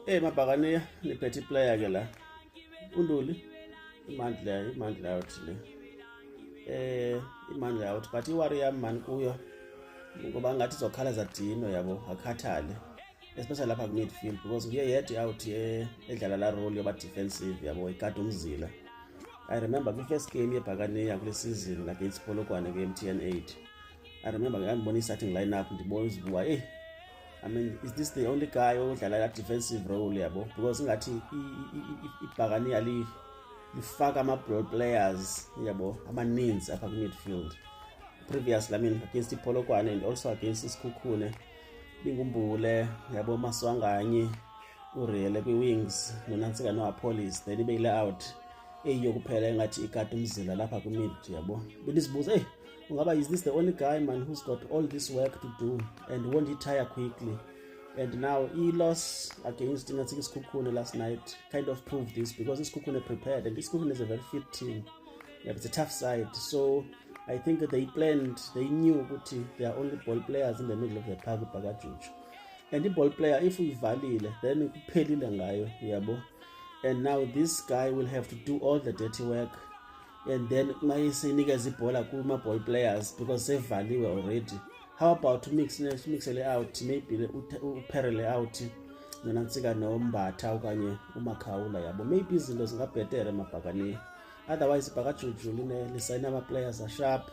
Mabhakane niphethe player ke la. Unduli imandla out le. Imandla out but iwari yam man kuyo ngoba ngathi izokhalaza Dino yabo akhathale. Especially lapha midfield because nguye yedwa out edlala la role yoba defensive yabo ikade umzila. I remember the first game yeBhakane kule season against Polokwane ke-MTN 8. I remember ngambona starting lineup ndibona uzibuka I mean, is this the only guy odlala that defensive role yabo? Because ngathi iBhakane lifaka ama-broad players yabo amaninzi apha midfield. Previously, I mean, against Polokwane and also against Isikhukhune, Bingumbule, yabo Maswanganye, Urele kwi-wings, nonantsika no-Apollos, then ibeyile out. Yokuphela ngathi ikade umzila lapha ku-mid yabo. Benisibuza, is this the only guy man who's got all this work to do and won't he tire quickly? And now he lost against Isikhukhune last night kind of proved this because Isikhukhune prepared and Isikhukhune is a very fit team. Yeah, it's a tough side. So I think that they knew that there are only ball players in the middle of the park Bhakajuju. And the ball player, if we valile, then kuphelile ngayo yabo. And now this guy will have to do all the dirty work. And then mayisenikeza ibhola kuma ball players because sevaliwe already. How about to mix it out, maybe uperele out nonantsika noMbatha okanye uMakhawula yabo. Maybe izinto zingabhetere Mabhakane. Otherwise Bhakajuju sign our players are sharp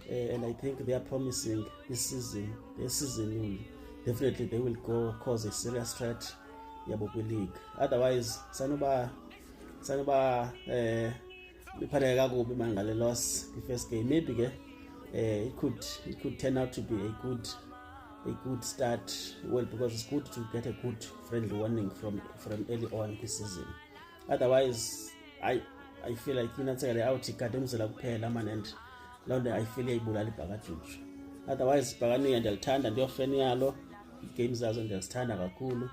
and I think they are promising this season. This season definitely they will cause a serious threat yabo league. Otherwise sanoba iphatheka kakubi mangale loss the first game. Maybe it could turn out to be a good start. Well, because it's good to get a good friendly warning from early on this season. Otherwise I feel like inatsela out ikade umzila kuphela man and londe I feel ibulala iBhakajuju. Otherwise Bhakane ndiyalithanda ndiyofeni yalo games zazo ndiyazithanda kakhulu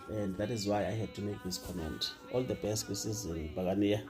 and that is why I had to make this comment. All the best this season Bhakane.